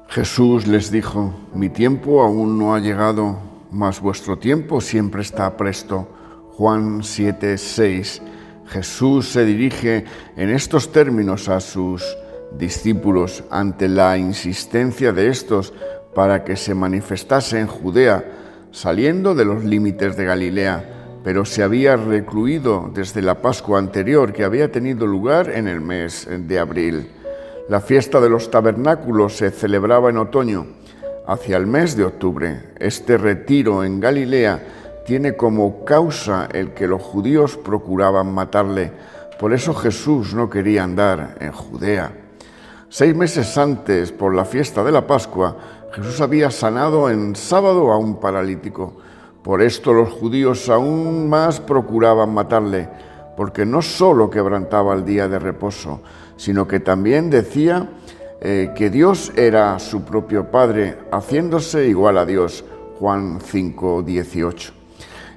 Jesús les dijo: mi tiempo aún no ha llegado, mas vuestro tiempo siempre está presto. Juan 7:6. Jesús se dirige en estos términos a sus discípulos ante la insistencia de estos para que se manifestase en Judea, saliendo de los límites de Galilea, pero se había recluido desde la Pascua anterior que había tenido lugar en el mes de abril. La fiesta de los tabernáculos se celebraba en otoño, hacia el mes de octubre. Este retiro en Galilea tiene como causa el que los judíos procuraban matarle. Por eso Jesús no quería andar en Judea. 6 meses antes, por la fiesta de la Pascua, Jesús había sanado en sábado a un paralítico. Por esto los judíos aún más procuraban matarle, porque no solo quebrantaba el día de reposo, sino que también decía que Dios era su propio Padre, haciéndose igual a Dios. Juan 5:18.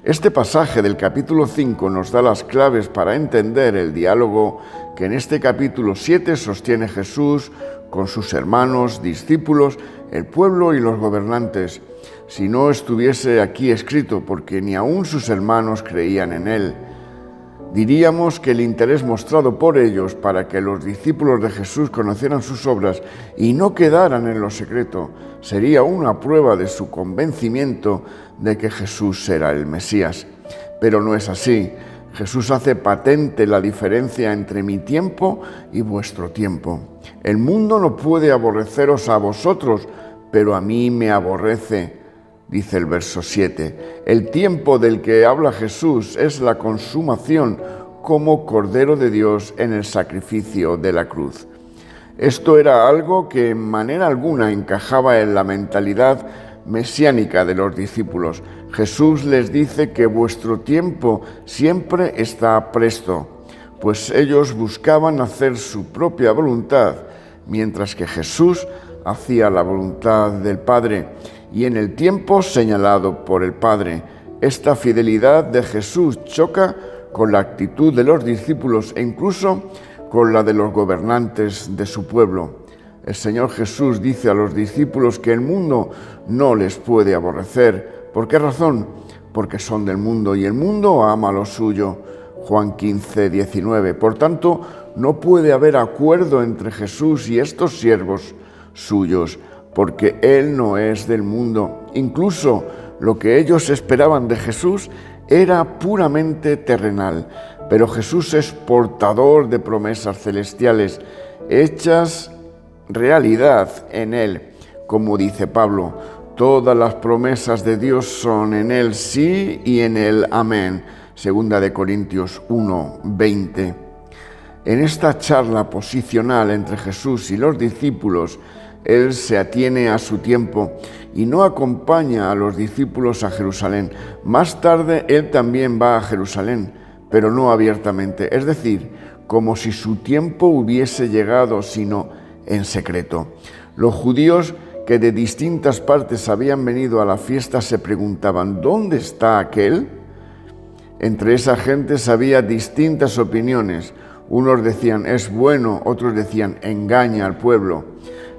Este pasaje del capítulo 5 nos da las claves para entender el diálogo que en este capítulo 7 sostiene Jesús con sus hermanos, discípulos, el pueblo y los gobernantes. Si no estuviese aquí escrito, porque ni aun sus hermanos creían en él, diríamos que el interés mostrado por ellos para que los discípulos de Jesús conocieran sus obras y no quedaran en lo secreto sería una prueba de su convencimiento de que Jesús era el Mesías. Pero no es así. Jesús hace patente la diferencia entre mi tiempo y vuestro tiempo. El mundo no puede aborreceros a vosotros, pero a mí me aborrece, dice el verso 7. El tiempo del que habla Jesús es la consumación como Cordero de Dios en el sacrificio de la cruz. Esto era algo que en manera alguna encajaba en la mentalidad mesiánica de los discípulos. Jesús les dice que vuestro tiempo siempre está presto, pues ellos buscaban hacer su propia voluntad, mientras que Jesús hacía la voluntad del Padre y en el tiempo señalado por el Padre. Esta fidelidad de Jesús choca con la actitud de los discípulos e incluso con la de los gobernantes de su pueblo. El Señor Jesús dice a los discípulos que el mundo no les puede aborrecer. ¿Por qué razón? Porque son del mundo y el mundo ama lo suyo. Juan 15:19. Por tanto, no puede haber acuerdo entre Jesús y estos siervos suyos, porque Él no es del mundo. Incluso lo que ellos esperaban de Jesús era puramente terrenal, pero Jesús es portador de promesas celestiales, hechas realidad en Él. Como dice Pablo, todas las promesas de Dios son en Él sí y en Él amén. 2 Corintios 1:20. En esta charla posicional entre Jesús y los discípulos, Él se atiene a su tiempo y no acompaña a los discípulos a Jerusalén. Más tarde, Él también va a Jerusalén, pero no abiertamente, es decir, como si su tiempo hubiese llegado, sino en secreto. Los judíos que de distintas partes habían venido a la fiesta se preguntaban: ¿dónde está aquel? Entre esa gente había distintas opiniones. Unos decían: es bueno, otros decían: engaña al pueblo.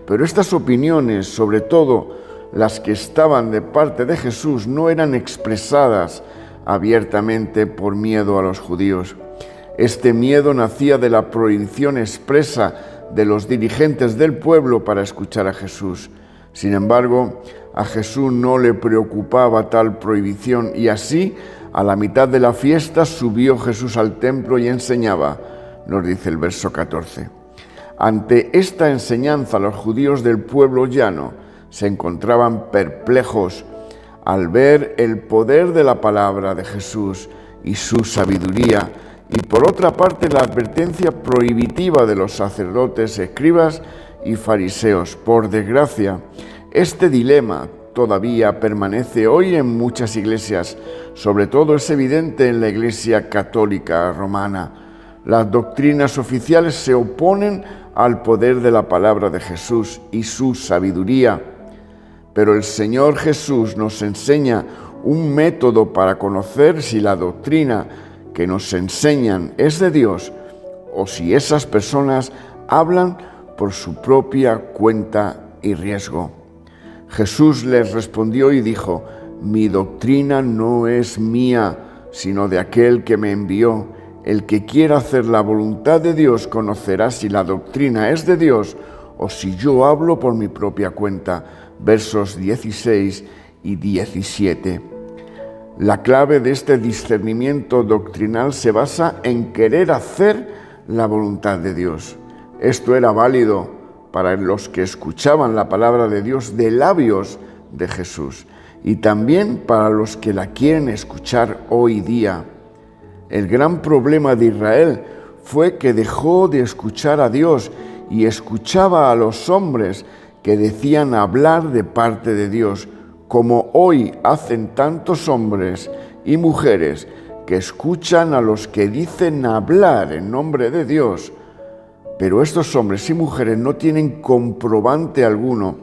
Pero estas opiniones, sobre todo las que estaban de parte de Jesús, no eran expresadas abiertamente por miedo a los judíos. Este miedo nacía de la prohibición expresa de los dirigentes del pueblo para escuchar a Jesús. Sin embargo, a Jesús no le preocupaba tal prohibición y así, a la mitad de la fiesta, subió Jesús al templo y enseñaba, nos dice el verso 14. Ante esta enseñanza, los judíos del pueblo llano se encontraban perplejos al ver el poder de la palabra de Jesús y su sabiduría, y por otra parte la advertencia prohibitiva de los sacerdotes, escribas y fariseos. Por desgracia, este dilema todavía permanece hoy en muchas iglesias, sobre todo es evidente en la Iglesia Católica Romana. Las doctrinas oficiales se oponen al poder de la palabra de Jesús y su sabiduría, pero el Señor Jesús nos enseña un método para conocer si la doctrina que nos enseñan es de Dios o si esas personas hablan por su propia cuenta y riesgo. Jesús les respondió y dijo: mi doctrina no es mía, sino de aquel que me envió. El que quiera hacer la voluntad de Dios conocerá si la doctrina es de Dios o si yo hablo por mi propia cuenta. Versos 16 y 17. La clave de este discernimiento doctrinal se basa en querer hacer la voluntad de Dios. Esto era válido para los que escuchaban la palabra de Dios de labios de Jesús y también para los que la quieren escuchar hoy día. El gran problema de Israel fue que dejó de escuchar a Dios y escuchaba a los hombres que decían hablar de parte de Dios, como hoy hacen tantos hombres y mujeres que escuchan a los que dicen hablar en nombre de Dios. Pero estos hombres y mujeres no tienen comprobante alguno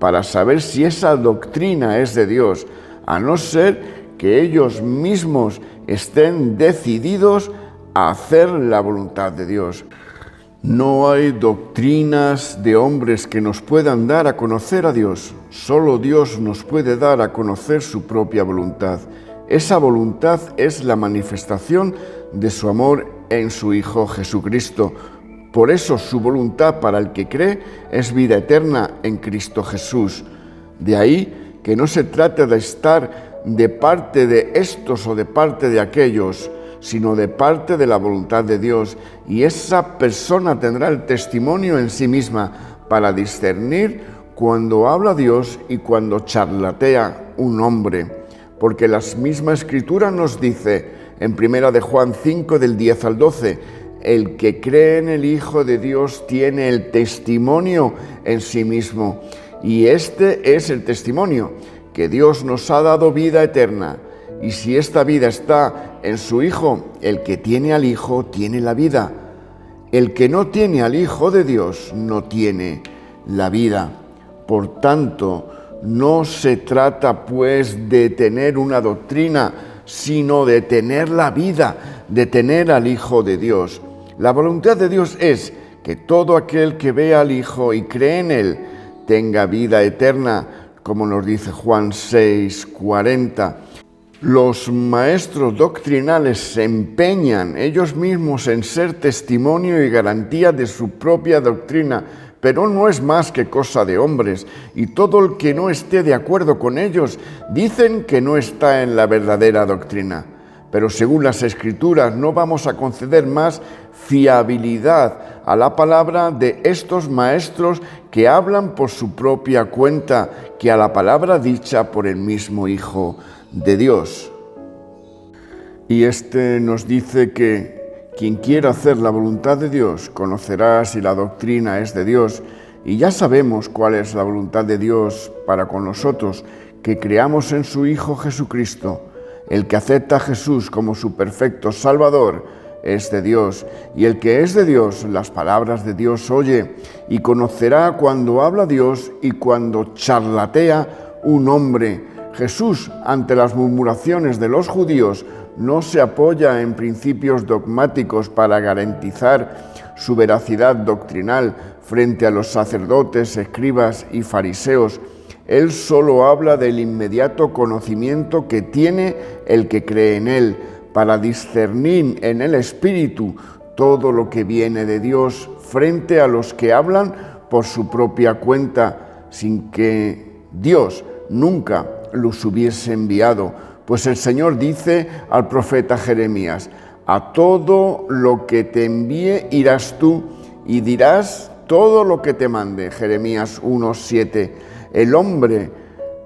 para saber si esa doctrina es de Dios, a no ser que ellos mismos estén decididos a hacer la voluntad de Dios. No hay doctrinas de hombres que nos puedan dar a conocer a Dios. Solo Dios nos puede dar a conocer su propia voluntad. Esa voluntad es la manifestación de su amor en su Hijo Jesucristo. Por eso su voluntad para el que cree es vida eterna en Cristo Jesús. De ahí que no se trata de estar de parte de estos o de parte de aquellos, sino de parte de la voluntad de Dios, y esa persona tendrá el testimonio en sí misma para discernir cuando habla Dios y cuando charlatea un hombre, porque la misma Escritura nos dice en 1 de Juan 5 del 10 al 12, el que cree en el Hijo de Dios tiene el testimonio en sí mismo, y este es el testimonio, que Dios nos ha dado vida eterna. Y si esta vida está en su Hijo, el que tiene al Hijo tiene la vida. El que no tiene al Hijo de Dios no tiene la vida. Por tanto, no se trata pues de tener una doctrina, sino de tener la vida, de tener al Hijo de Dios. La voluntad de Dios es que todo aquel que vea al Hijo y cree en Él tenga vida eterna, como nos dice Juan 6:40. Los maestros doctrinales se empeñan ellos mismos en ser testimonio y garantía de su propia doctrina, pero no es más que cosa de hombres, y todo el que no esté de acuerdo con ellos dicen que no está en la verdadera doctrina. Pero según las Escrituras no vamos a conceder más fiabilidad a la palabra de estos maestros que hablan por su propia cuenta que a la palabra dicha por el mismo Hijo de Dios. Y nos dice que quien quiera hacer la voluntad de Dios conocerá si la doctrina es de Dios, y ya sabemos cuál es la voluntad de Dios para con nosotros, que creamos en su Hijo Jesucristo. El que acepta a Jesús como su perfecto Salvador es de Dios, y el que es de Dios las palabras de Dios oye, y conocerá cuando habla Dios y cuando charlatea un hombre. Jesús, ante las murmuraciones de los judíos, no se apoya en principios dogmáticos para garantizar su veracidad doctrinal frente a los sacerdotes, escribas y fariseos. Él solo habla del inmediato conocimiento que tiene el que cree en Él, para discernir en el Espíritu todo lo que viene de Dios frente a los que hablan por su propia cuenta, sin que Dios nunca los hubiese enviado. Pues el Señor dice al profeta Jeremías: a todo lo que te envíe irás tú y dirás todo lo que te mande. Jeremías 1:7. El hombre,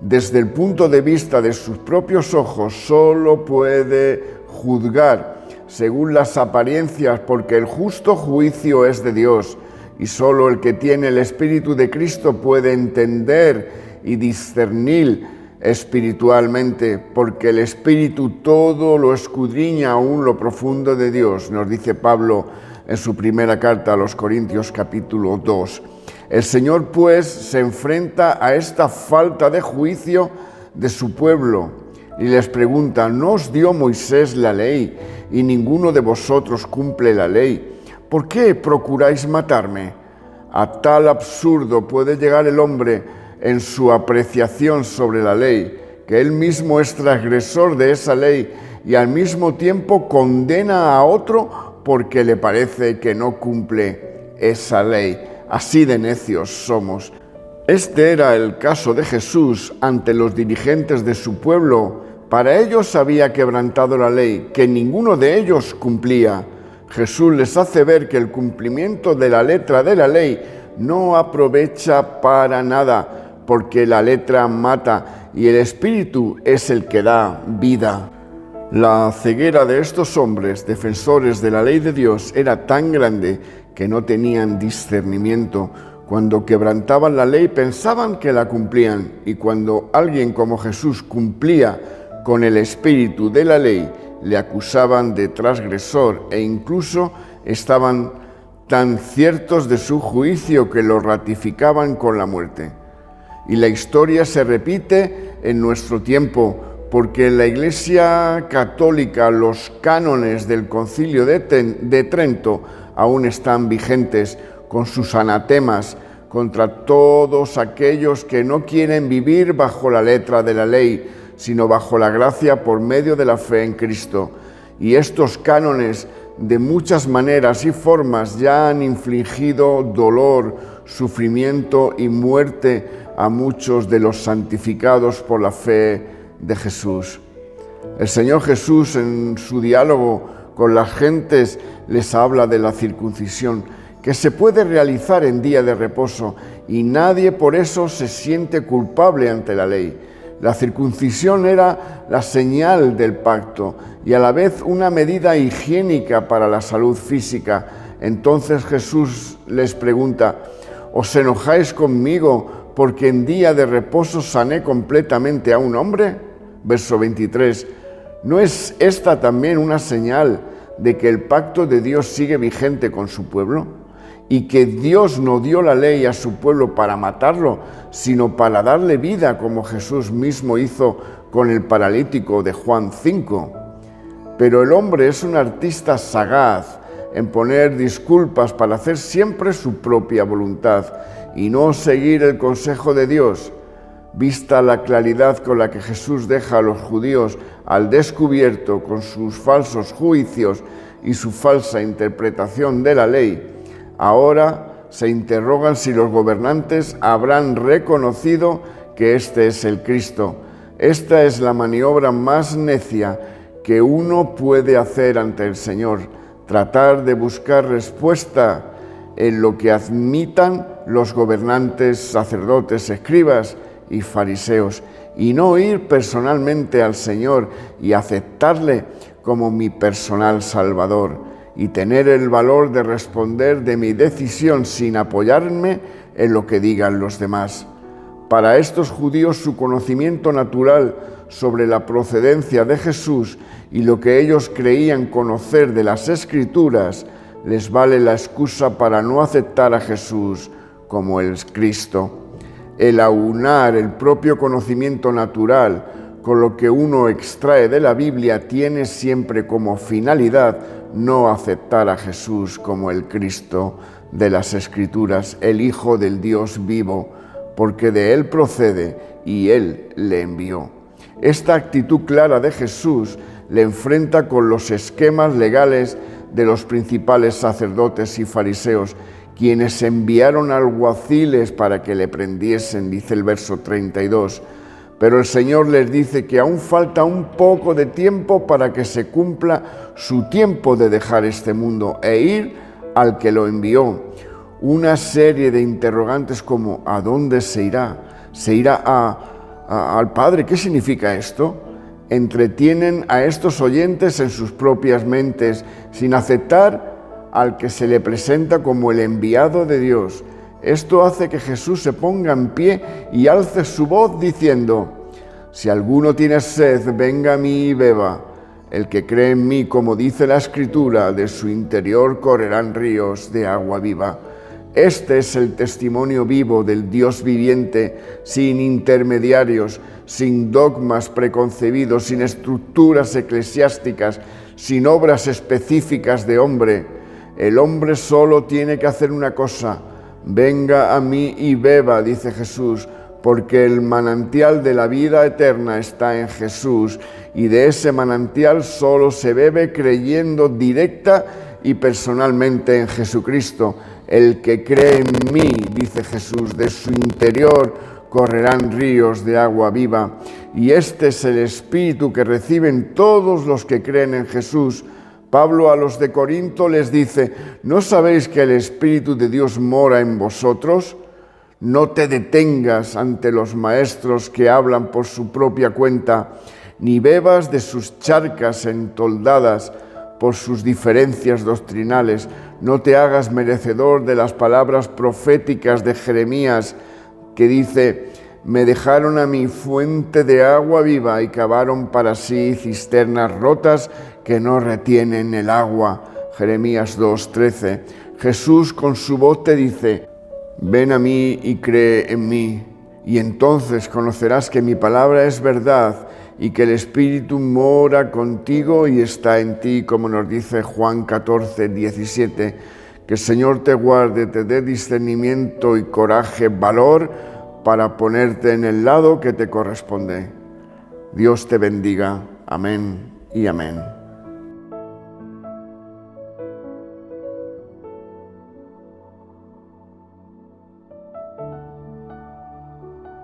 desde el punto de vista de sus propios ojos, solo puede juzgar según las apariencias, porque el justo juicio es de Dios, y solo el que tiene el Espíritu de Cristo puede entender y discernir espiritualmente, porque el Espíritu todo lo escudriña aún lo profundo de Dios, nos dice Pablo en su primera carta a los Corintios capítulo 2. El Señor pues se enfrenta a esta falta de juicio de su pueblo y les pregunta: ¿no os dio Moisés la ley y ninguno de vosotros cumple la ley? ¿Por qué procuráis matarme? A tal absurdo puede llegar el hombre en su apreciación sobre la ley, que él mismo es transgresor de esa ley y al mismo tiempo condena a otro porque le parece que no cumple esa ley. Así de necios somos. Este era el caso de Jesús ante los dirigentes de su pueblo. Para ellos había quebrantado la ley, que ninguno de ellos cumplía. Jesús les hace ver que el cumplimiento de la letra de la ley no aprovecha para nada, porque la letra mata y el Espíritu es el que da vida. La ceguera de estos hombres, defensores de la ley de Dios, era tan grande que no tenían discernimiento. Cuando quebrantaban la ley pensaban que la cumplían, y cuando alguien como Jesús cumplía con el espíritu de la ley, le acusaban de transgresor e incluso estaban tan ciertos de su juicio que lo ratificaban con la muerte. Y la historia se repite en nuestro tiempo, porque en la Iglesia Católica los cánones del Concilio de Trento aún están vigentes con sus anatemas contra todos aquellos que no quieren vivir bajo la letra de la ley, sino bajo la gracia por medio de la fe en Cristo. Y estos cánones de muchas maneras y formas ya han infligido dolor, sufrimiento y muerte a muchos de los santificados por la fe de Jesús. El Señor Jesús, en su diálogo con las gentes, les habla de la circuncisión, que se puede realizar en día de reposo, y nadie por eso se siente culpable ante la ley. La circuncisión era la señal del pacto y a la vez una medida higiénica para la salud física. Entonces Jesús les pregunta: ¿os enojáis conmigo porque en día de reposo sané completamente a un hombre? Verso 23. ¿No es esta también una señal de que el pacto de Dios sigue vigente con su pueblo? Y que Dios no dio la ley a su pueblo para matarlo, sino para darle vida, como Jesús mismo hizo con el paralítico de Juan 5. Pero el hombre es un artista sagaz en poner disculpas para hacer siempre su propia voluntad y no seguir el consejo de Dios. Vista la claridad con la que Jesús deja a los judíos al descubierto con sus falsos juicios y su falsa interpretación de la ley, ahora se interrogan si los gobernantes habrán reconocido que este es el Cristo. Esta es la maniobra más necia que uno puede hacer ante el Señor, tratar de buscar respuesta en lo que admitan los gobernantes, sacerdotes, escribas y fariseos, y no ir personalmente al Señor y aceptarle como mi personal Salvador, y tener el valor de responder de mi decisión sin apoyarme en lo que digan los demás. Para estos judíos, su conocimiento natural sobre la procedencia de Jesús y lo que ellos creían conocer de las Escrituras les vale la excusa para no aceptar a Jesús como el Cristo. El aunar el propio conocimiento natural con lo que uno extrae de la Biblia tiene siempre como finalidad no aceptar a Jesús como el Cristo de las Escrituras, el Hijo del Dios vivo, porque de Él procede y Él le envió. Esta actitud clara de Jesús le enfrenta con los esquemas legales de los principales sacerdotes y fariseos, quienes enviaron alguaciles para que le prendiesen, dice el verso 32. Pero el Señor les dice que aún falta un poco de tiempo para que se cumpla su tiempo de dejar este mundo e ir al que lo envió. Una serie de interrogantes como ¿a dónde se irá? ¿Se irá al Padre? ¿Qué significa esto? Entretienen a estos oyentes en sus propias mentes sin aceptar al que se le presenta como el enviado de Dios. Esto hace que Jesús se ponga en pie y alce su voz diciendo: si alguno tiene sed, venga a mí y beba. El que cree en mí, como dice la Escritura, de su interior correrán ríos de agua viva. Este es el testimonio vivo del Dios viviente, sin intermediarios, sin dogmas preconcebidos, sin estructuras eclesiásticas, sin obras específicas de hombre. El hombre solo tiene que hacer una cosa: Venga a mí y beba, dice Jesús, porque el manantial de la vida eterna está en Jesús, y de ese manantial solo se bebe creyendo directa y personalmente en Jesucristo. El que cree en mí, dice Jesús, de su interior correrán ríos de agua viva. Y este es el Espíritu que reciben todos los que creen en Jesús. Pablo a los de Corinto les dice: ¿no sabéis que el Espíritu de Dios mora en vosotros? No te detengas ante los maestros que hablan por su propia cuenta, ni bebas de sus charcas entoldadas por sus diferencias doctrinales. No te hagas merecedor de las palabras proféticas de Jeremías, que dice: me dejaron a mi fuente de agua viva y cavaron para sí cisternas rotas que no retienen el agua. Jeremías 2:13. Jesús con su voz te dice: ven a mí y cree en mí, y entonces conocerás que mi palabra es verdad y que el Espíritu mora contigo y está en ti, como nos dice Juan 14:17. Que el Señor te guarde, te dé discernimiento y coraje, valor para ponerte en el lado que te corresponde. Dios te bendiga. Amén y amén.